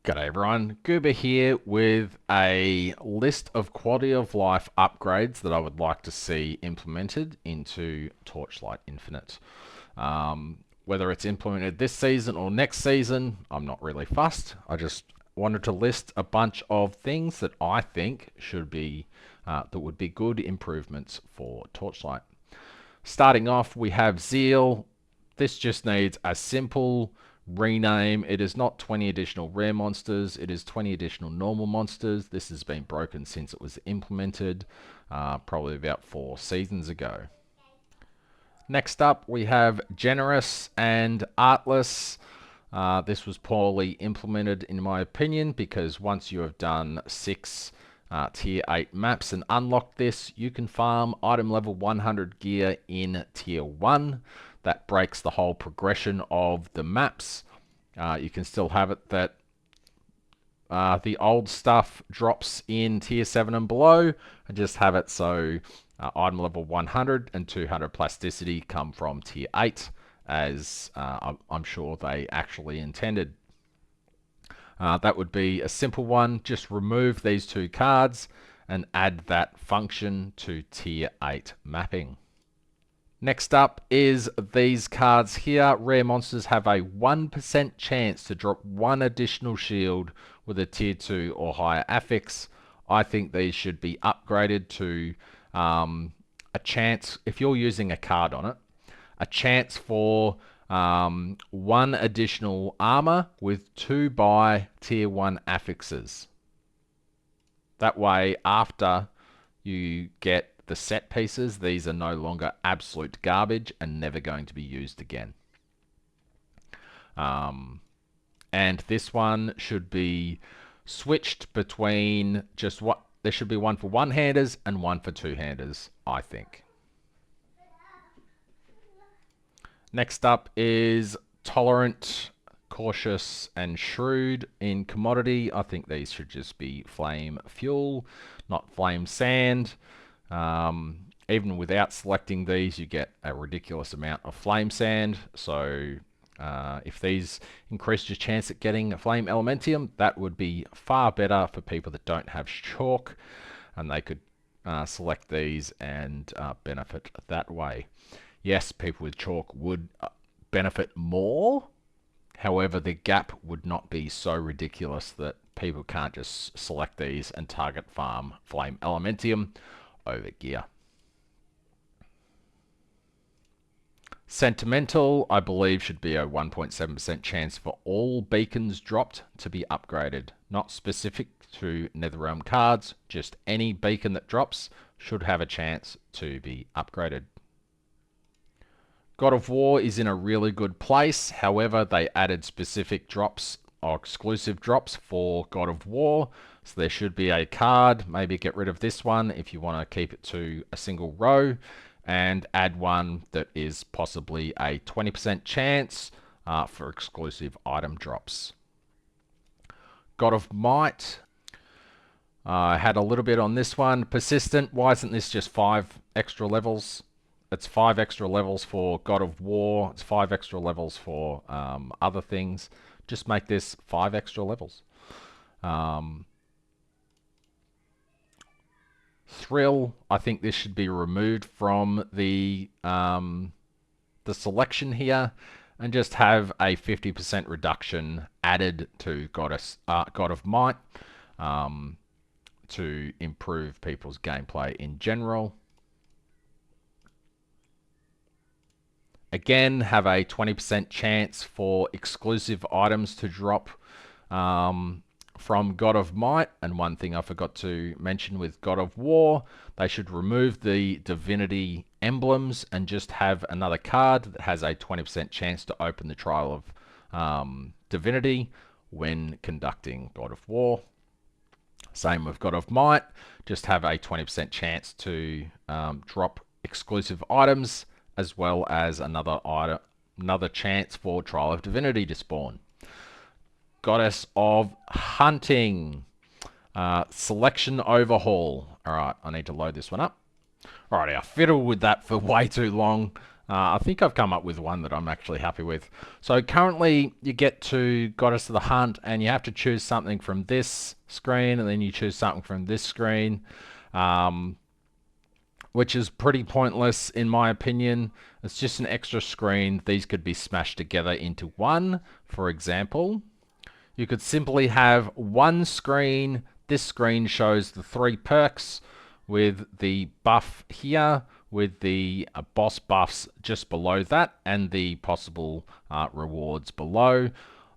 G'day everyone, Goober here with a list of quality of life upgrades that I would like to see implemented into Torchlight Infinite. Whether it's implemented this season or next season, I'm not really fussed. I just wanted to list a bunch of things that I think should be that would be good improvements for Torchlight. Starting off, we have Zeal. This just needs a simple rename. It is not 20 additional rare monsters, it is 20 additional normal monsters. This has been broken since it was implemented, probably about 4 seasons ago. Next up, we have Generous and Artless. This was poorly implemented in my opinion, because once you have done 6 tier 8 maps and unlock this, you can farm item level 100 gear in tier 1. That breaks the whole progression of the maps. You can still have it that the old stuff drops in tier 7 and below, and just have it so item level 100 and 200 plasticity come from tier 8, as I'm sure they actually intended. That would be a simple one. Just remove these 2 cards and add that function to tier 8 mapping. Next up is these cards here. Rare monsters have a 1% chance to drop 1 additional shield with a tier 2 or higher affix. I think these should be upgraded to a chance, if you're using a card on it, a chance for 1 additional armor with 2 by tier 1 affixes. That way, after you get the set pieces, these are no longer absolute garbage and never going to be used again. And this one should be switched between just what there should be one for one-handers and one for two-handers, I think. Next up is Tolerant, Cautious, and Shrewd in commodity. I think these should just be flame fuel, not flame sand. Even without selecting these, you get a ridiculous amount of flame sand. So if these increase your chance at getting a flame elementium, that would be far better for people that don't have chalk, and they could select these and benefit that way. Yes, people with chalk would benefit more. However, the gap would not be so ridiculous that people can't just select these and target farm flame elementium over gear. Sentimental, I believe, should be a 1.7% chance for all beacons dropped to be upgraded. Not specific to Netherealm cards, just any beacon that drops should have a chance to be upgraded. God of War is in a really good place. However, they added specific drops or exclusive drops for God of War. So there should be a card. Maybe get rid of this one if you want to keep it to a single row, and add one that is possibly a 20% chance for exclusive item drops. God of Might. I had a little bit on this one. Persistent. Why isn't this just 5 extra levels? It's 5 extra levels for God of War. It's 5 extra levels for other things. Just make this 5 extra levels. Thrill, I think this should be removed from the selection here, and just have a 50% reduction added to God of Might to improve people's gameplay in general. Again, have a 20% chance for exclusive items to drop from God of Might. And one thing I forgot to mention with God of War, they should remove the Divinity emblems and just have another card that has a 20% chance to open the Trial of Divinity when conducting God of War. Same with God of Might, just have a 20% chance to drop exclusive items, as well as another chance for Trial of Divinity to spawn. Goddess of Hunting. Selection Overhaul. Alright, I need to load this one up. Alrighty, I fiddled with that for way too long. I think I've come up with one that I'm actually happy with. So currently you get to Goddess of the Hunt and you have to choose something from this screen and then you choose something from this screen, which is pretty pointless in my opinion. It's just an extra screen. These could be smashed together into one. For example, you could simply have one screen. This screen shows the 3 perks with the buff here, with the boss buffs just below that, and the possible rewards below.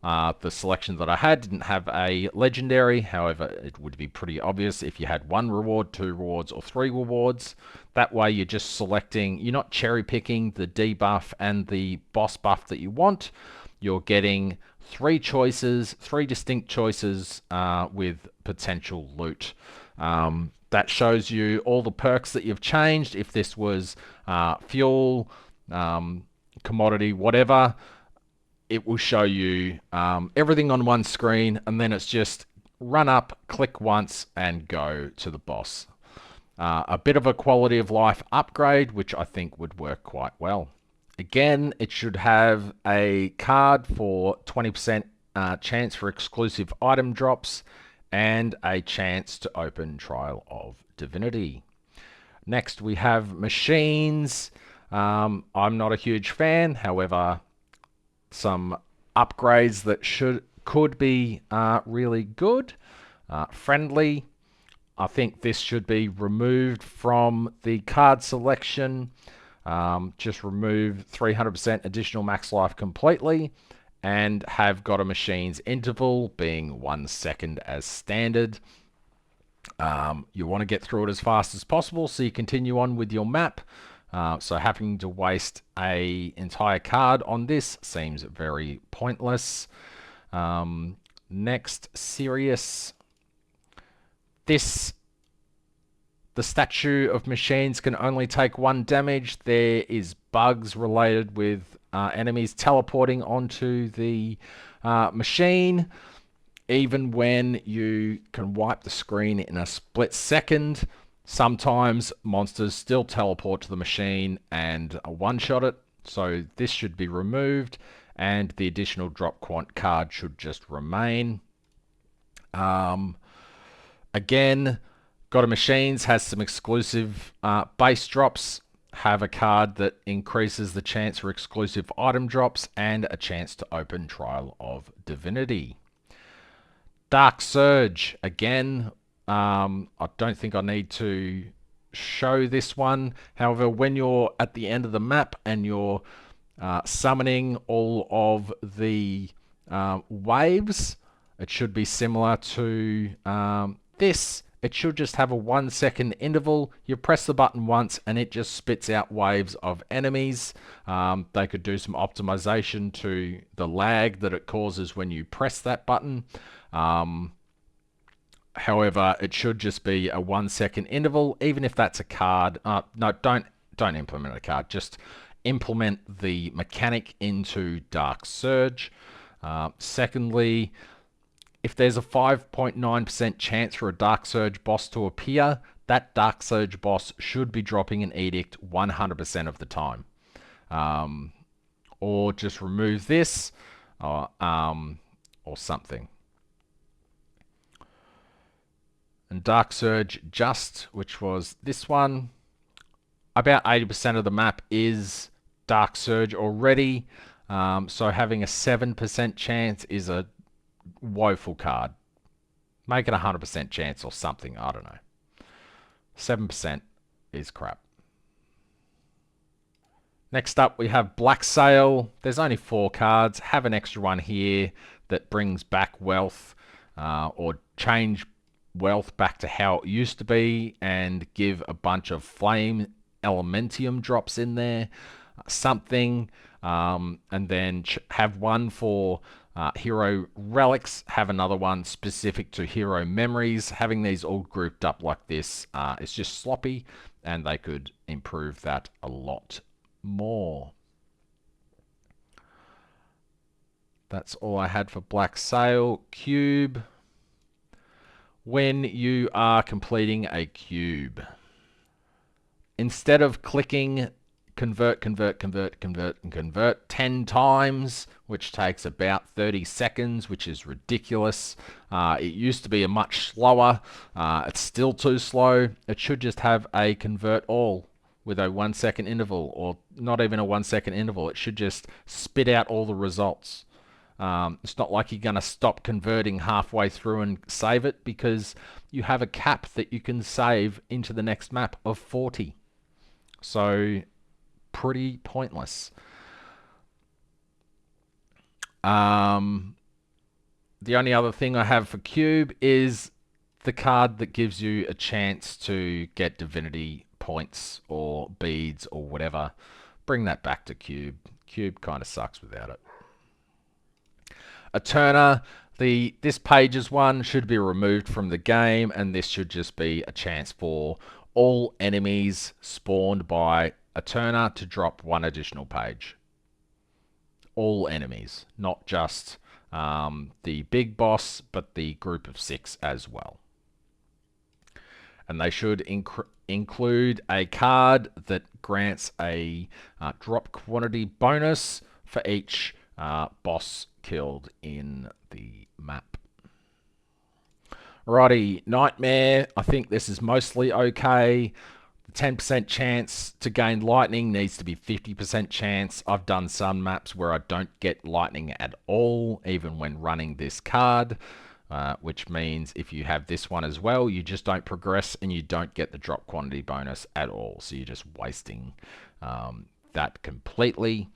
The selection that I had didn't have a legendary, however, it would be pretty obvious if you had 1 reward, 2 rewards, or 3 rewards. That way you're just selecting, you're not cherry picking the debuff and the boss buff that you want. You're getting 3 choices, 3 distinct choices with potential loot. That shows you all the perks that you've changed. If this was fuel, commodity, whatever, it will show you everything on one screen, and then it's just run up, click once, and go to the boss. A bit of a quality of life upgrade, which I think would work quite well. Again, it should have a card for 20% chance for exclusive item drops and a chance to open Trial of Divinity. Next, we have machines. I'm not a huge fan, however, some upgrades that could be really good. Friendly. I think this should be removed from the card selection. Just remove 300% additional max life completely and have got a machine's interval being 1 second as standard. You want to get through it as fast as possible so you continue on with your map. So having to waste an entire card on this seems very pointless. Next, serious. The statue of machines can only take 1 damage. There is bugs related with enemies teleporting onto the machine. Even when you can wipe the screen in a split second, sometimes monsters still teleport to the machine and one-shot it. So this should be removed, and the additional drop quant card should just remain. Again, God of Machines has some exclusive base drops. Have a card that increases the chance for exclusive item drops and a chance to open Trial of Divinity. Dark Surge, again, I don't think I need to show this one. However, when you're at the end of the map and you're summoning all of the waves, it should be similar to this. It should just have a 1 second interval. You press the button once and it just spits out waves of enemies. They could do some optimization to the lag that it causes when you press that button. However, it should just be a 1 second interval, even if that's a card. No, don't implement a card. Just implement the mechanic into Dark Surge. Secondly, if there's a 5.9% chance for a Dark Surge boss to appear, that Dark Surge boss should be dropping an edict 100% of the time. Or just remove this, or something. And Dark Surge Just, which was this one, about 80% of the map is Dark Surge already. So having a 7% chance is a woeful card. Make it 100% chance or something. I don't know. 7% is crap. Next up, we have Black Sail. There's only 4 cards. Have an extra one here that brings back wealth or change wealth back to how it used to be and give a bunch of flame elementium drops in there. Something. And then have one for hero relics, have another one specific to hero memories. Having these all grouped up like this is just sloppy, and they could improve that a lot more. That's all I had for Black Sail. Cube. When you are completing a cube, instead of clicking convert, convert, convert, convert, and convert 10 times, which takes about 30 seconds, which is ridiculous. It used to be a much slower. It's still too slow. It should just have a convert all with a 1 second interval, or not even a 1 second interval. It should just spit out all the results. It's not like you're going to stop converting halfway through and save it, because you have a cap that you can save into the next map of 40. So pretty pointless. The only other thing I have for Cube is the card that gives you a chance to get Divinity points or beads or whatever. Bring that back to Cube. Cube kind of sucks without it. Eterna, this page's one should be removed from the game, and this should just be a chance for all enemies spawned by Eterna to drop one additional page. All enemies, not just the big boss, but the group of 6 as well. And they should include a card that grants a drop quantity bonus for each boss killed in the map. Alrighty, Nightmare. I think this is mostly okay. The 10% chance to gain lightning needs to be 50% chance. I've done some maps where I don't get lightning at all, even when running this card. Which means if you have this one as well, you just don't progress and you don't get the drop quantity bonus at all. So you're just wasting that completely.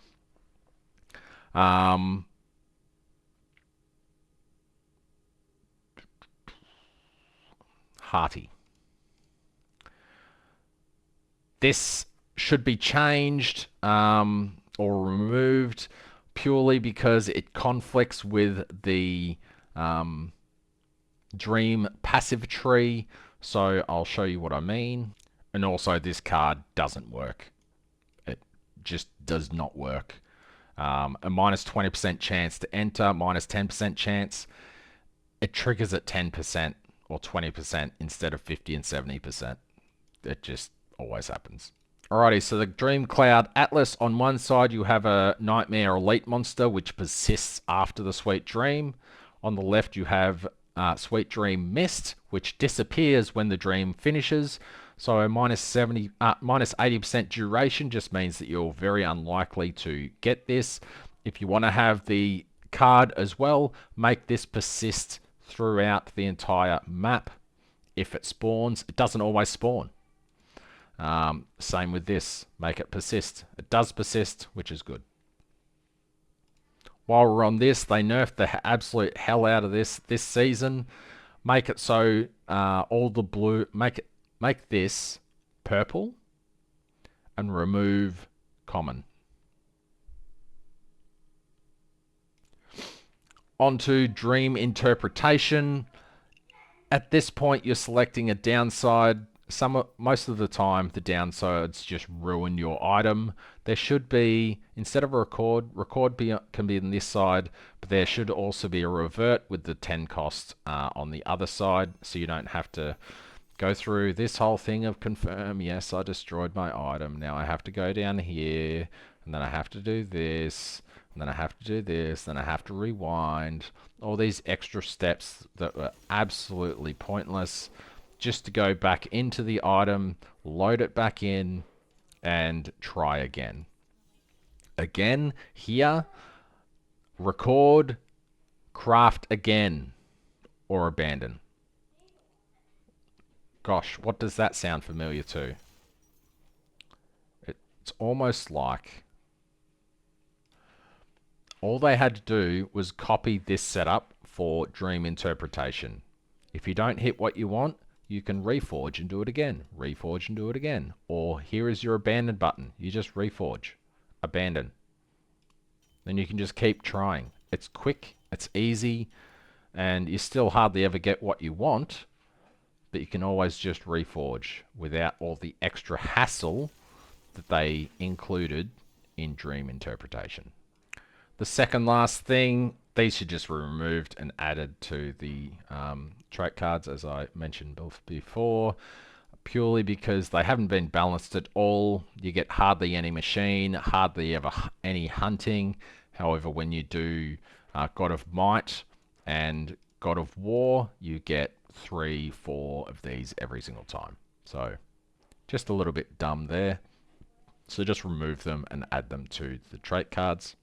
Hearty. This should be changed or removed purely because it conflicts with the Dream passive tree, so I'll show you what I mean. And also this card doesn't work. It just does not work. A minus 20% chance to enter, minus 10% chance. It triggers at 10% or 20% instead of 50 and 70%. It just always happens. Alrighty, so the Dream Cloud Atlas, on one side you have a Nightmare Elite monster which persists after the Sweet Dream. On the left you have Sweet Dream Mist, which disappears when the dream finishes. So a minus 80% duration just means that you're very unlikely to get this. If you want to have the card as well, make this persist throughout the entire map. If it spawns, it doesn't always spawn. Same with this, make it persist. It does persist, which is good. While we're on this, they nerfed the absolute hell out of this season. Make it so all the blue, make this purple and remove common. Onto Dream Interpretation. At this point, you're selecting a downside. Most of the time, the downsides just ruin your item. There should be, instead of a record can be on this side, but there should also be a revert with the 10 cost on the other side, so you don't have to go through this whole thing of confirm, yes, I destroyed my item. Now I have to go down here, and then I have to do this, and then I have to do this, then I have to rewind. All these extra steps that were absolutely pointless, just to go back into the item, load it back in, and try again. Again, here, record, craft again, or abandon. Gosh, what does that sound familiar to? It's almost like all they had to do was copy this setup for Dream Interpretation. If you don't hit what you want, you can reforge and do it again, reforge and do it again. Or here is your abandon button. You just reforge, abandon. Then you can just keep trying. It's quick, it's easy, and you still hardly ever get what you want, but you can always just reforge without all the extra hassle that they included in Dream Interpretation. The second last thing, these should just be removed and added to the trait cards, as I mentioned before. purely because they haven't been balanced at all. You get hardly any machine, hardly ever any hunting. However, when you do God of Might and God of War, you get 3, 4 of these every single time. So just a little bit dumb there. So just remove them and add them to the trait cards.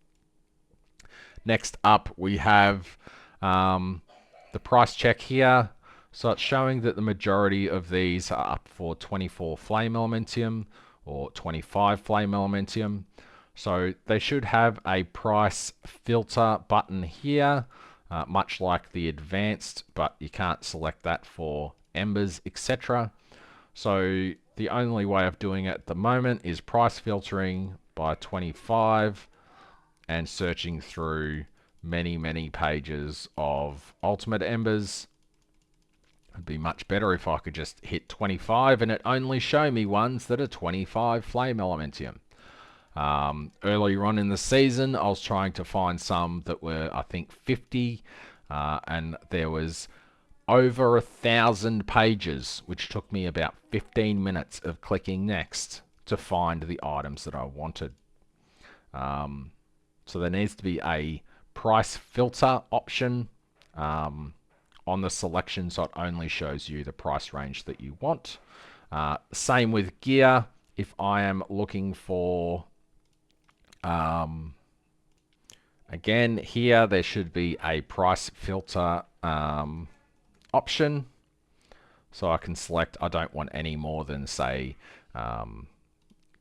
Next up, we have the price check here. So it's showing that the majority of these are up for 24 flame elementium or 25 flame elementium. So they should have a price filter button here, much like the advanced, but you can't select that for embers, etc. So the only way of doing it at the moment is price filtering by 25 and searching through many pages of ultimate embers. It'd be much better if I could just hit 25 and it only show me ones that are 25 flame elementium. Earlier on in the season, I was trying to find some that were, I think, 50, and there was over 1,000 pages, which took me about 15 minutes of clicking next to find the items that I wanted. So there needs to be a price filter option on the selection, so it only shows you the price range that you want. Same with gear. If I am looking for, again, here there should be a price filter option. So I can select, I don't want any more than, say,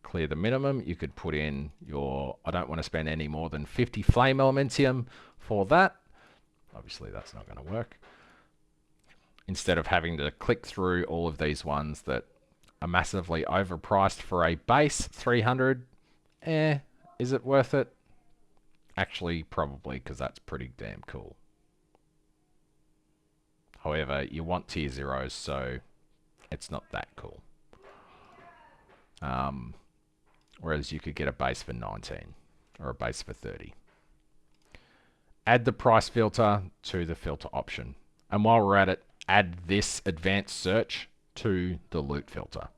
clear the minimum. You could put in your, I don't want to spend any more than 50 flame elementium for that. Obviously that's not going to work. Instead of having to click through all of these ones that are massively overpriced for a base 300, is it worth it? Actually, probably, because that's pretty damn cool. However, you want tier 0s, so it's not that cool. Whereas you could get a base for 19 or a base for 30. Add the price filter to the filter option. And while we're at it, add this advanced search to the loot filter.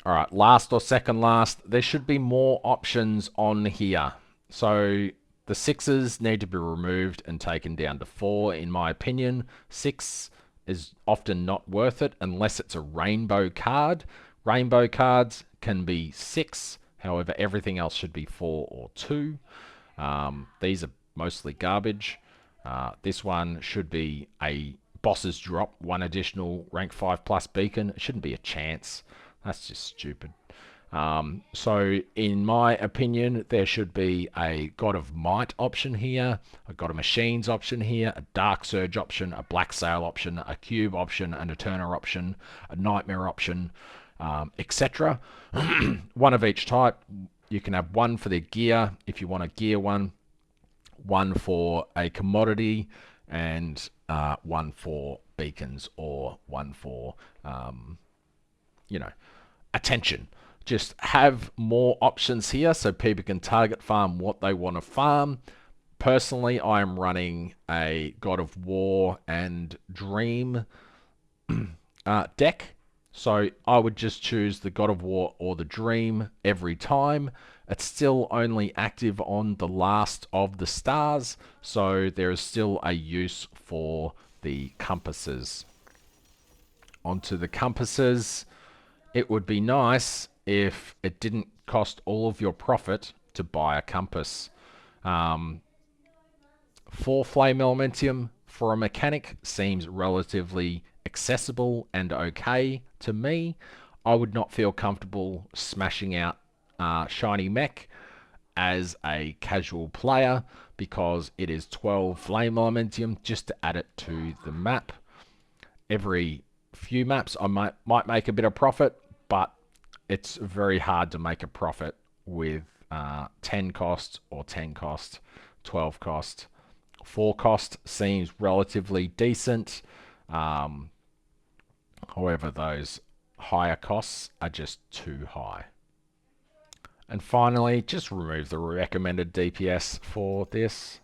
All right, last or second last, there should be more options on here. So the 6s need to be removed and taken down to 4, in my opinion. 6 is often not worth it unless it's a rainbow card. Rainbow cards can be 6, however, everything else should be 4 or 2. These are mostly garbage. This one should be a boss's drop, 1 additional rank 5+ beacon. It shouldn't be a chance. That's just stupid. So in my opinion, there should be a God of Might option here, a God of Machines option here, a Dark Surge option, a Black Sail option, a Cube option, an Eterna option, a Nightmare option, etc. One of each type. You can have one for the gear if you want a gear one for a commodity, and one for beacons, or one for, attention. Just have more options here so people can target farm what they want to farm. Personally, I am running a God of War and Dream deck. So I would just choose the God of War or the Dream every time. It's still only active on the last of the stars, so there is still a use for the compasses. Onto the compasses. It would be nice if it didn't cost all of your profit to buy a compass. 4 flame elementium for a mechanic seems relatively accessible and okay to me. I would not feel comfortable smashing out shiny mech as a casual player because it is 12 flame elementium just to add it to the map. Every few maps I might make a bit of profit, but it's very hard to make a profit with 10 cost or 10 cost, 12 cost. 4 cost seems relatively decent. However, those higher costs are just too high. And finally, just remove the recommended DPS for this.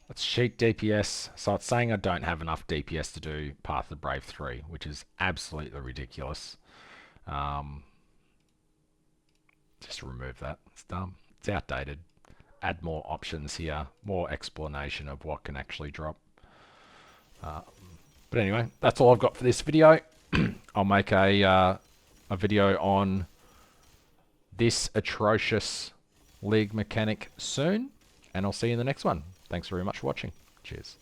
It's cheat DPS, so it's saying I don't have enough DPS to do Path of the Brave 3, which is absolutely ridiculous. Just remove that. It's dumb. It's outdated. Add more options here, more explanation of what can actually drop. But anyway, that's all I've got for this video. I'll make a video on this atrocious league mechanic soon, and I'll see you in the next one. Thanks very much for watching. Cheers.